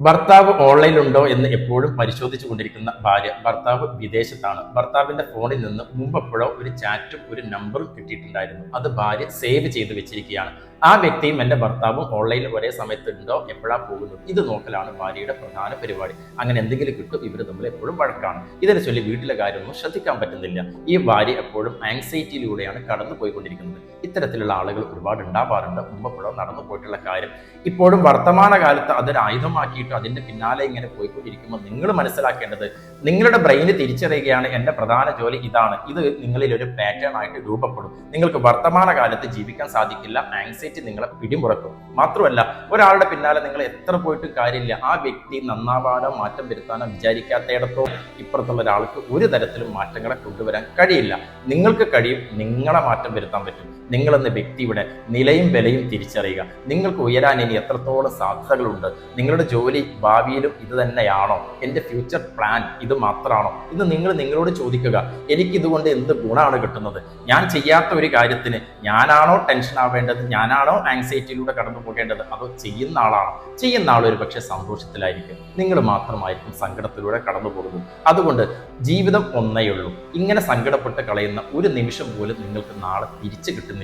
ഭർത്താവ് ഓൺലൈനിലുണ്ടോ എന്ന് എപ്പോഴും പരിശോധിച്ചു കൊണ്ടിരിക്കുന്ന ഭാര്യ. ഭർത്താവ് വിദേശത്താണ്. ഭർത്താവിന്റെ ഫോണിൽ നിന്ന് മുമ്പെപ്പോഴോ ഒരു ചാറ്റും ഒരു നമ്പറും കിട്ടിയിട്ടുണ്ടായിരുന്നു. അത് ഭാര്യ സേവ് ചെയ്ത് വെച്ചിരിക്കുകയാണ്. ആ വ്യക്തിയും എന്റെ ഭർത്താവും ഓൺലൈനിൽ ഒരേ സമയത്ത് ഉണ്ടോ, എപ്പോഴാ പോകുന്നത്, ഇത് നോക്കലാണ് ഭാര്യയുടെ പ്രധാന പരിപാടി. അങ്ങനെ എന്തെങ്കിലും കിട്ടും, ഇവർ തമ്മിൽ എപ്പോഴും വഴക്കാണ്. ഇതിനെ ചൊല്ലി വീട്ടിലെ കാര്യമൊന്നും ശ്രദ്ധിക്കാൻ പറ്റുന്നില്ല. ഈ ഭാര്യ എപ്പോഴും ആങ്സൈറ്റിയിലൂടെയാണ് കടന്നു പോയിക്കൊണ്ടിരിക്കുന്നത്. ഇത്തരത്തിലുള്ള ആളുകൾ ഒരുപാട് ഉണ്ടാവാറുണ്ട്. മുമ്പെപ്പോഴോ നടന്നു പോയിട്ടുള്ള കാര്യം ഇപ്പോഴും വർത്തമാന കാലത്ത് അതൊരു ആയുധമാക്കിയിട്ട് അതിന്റെ പിന്നാലെ ഇങ്ങനെ പോയിക്കൊണ്ടിരിക്കുമ്പോൾ നിങ്ങൾ മനസ്സിലാക്കേണ്ടത്, നിങ്ങളുടെ ബ്രെയിന് തിരിച്ചറിയുകയാണ് എന്റെ പ്രധാന ജോലി ഇതാണ്. ഇത് നിങ്ങളിൽ ഒരു പാറ്റേൺ ആയിട്ട് രൂപപ്പെടും. നിങ്ങൾക്ക് വർത്തമാന കാലത്ത് ജീവിക്കാൻ സാധിക്കില്ല. ആങ്സൈറ്റി നിങ്ങളെ പിടിമുറക്കും. മാത്രമല്ല, ഒരാളുടെ പിന്നാലെ നിങ്ങൾ എത്ര പോയിട്ടും കാര്യമില്ല. ആ വ്യക്തി നന്നാവാനോ മാറ്റം വരുത്താനോ വിചാരിക്കാത്തയിടത്തോ ഇപ്പുറത്തുള്ള ഒരാൾക്ക് ഒരു തരത്തിലും മാറ്റങ്ങളെ കൊണ്ടുവരാൻ കഴിയില്ല. നിങ്ങൾക്ക് കഴിയും, നിങ്ങളെ മാറ്റം വരുത്താൻ പറ്റും. നിങ്ങളെന്ന വ്യക്തിയുടെ നിലയും വിലയും തിരിച്ചറിയുക. നിങ്ങൾക്ക് ഉയരാൻ ഇനി എത്രത്തോളം സാധ്യതകളുണ്ട്. നിങ്ങളുടെ ജോലി ഭാവിയിലും ഇത് തന്നെയാണോ? എൻ്റെ ഫ്യൂച്ചർ പ്ലാൻ ഇത് മാത്രമാണോ? ഇന്ന് നിങ്ങൾ നിങ്ങളോട് ചോദിക്കുക, എനിക്ക് ഇതുകൊണ്ട് എന്ത് ഗുണമാണ് കിട്ടുന്നത്? ഞാൻ ചെയ്യാത്ത ഒരു കാര്യത്തിന് ഞാനാണോ ടെൻഷൻ ആവേണ്ടത്? ഞാനാണോ ആങ്സൈറ്റിയിലൂടെ കടന്നു പോകേണ്ടത്? അതോ ചെയ്യുന്ന ആളാണോ? ചെയ്യുന്ന ആൾ ഒരു പക്ഷേ സന്തോഷത്തിലായിരിക്കും, നിങ്ങൾ മാത്രമായിരിക്കും സങ്കടത്തിലൂടെ കടന്നു പോകുന്നത്. അതുകൊണ്ട് ജീവിതം ഒന്നേയുള്ളൂ. ഇങ്ങനെ സങ്കടപ്പെട്ട് കളയുന്ന ഒരു നിമിഷം പോലും നിങ്ങൾക്ക് നാളെ തിരിച്ചു കിട്ടുന്നില്ല.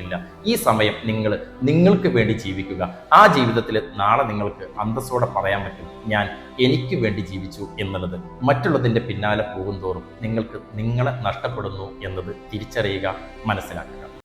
ഈ സമയം നിങ്ങൾക്ക് വേണ്ടി ജീവിക്കുക. ആ ജീവിതത്തിൽ നാളെ നിങ്ങൾക്ക് അന്തസ്സോടെ പറയാൻ പറ്റും, ഞാൻ എനിക്ക് വേണ്ടി ജീവിച്ചു എന്നുള്ളത്. മറ്റുള്ളതിൻ്റെ പിന്നാലെ പോകുന്തോറും നിങ്ങൾക്ക് നിങ്ങളെ നഷ്ടപ്പെടുന്നു എന്നത് തിരിച്ചറിയുക, മനസ്സിലാക്കുക.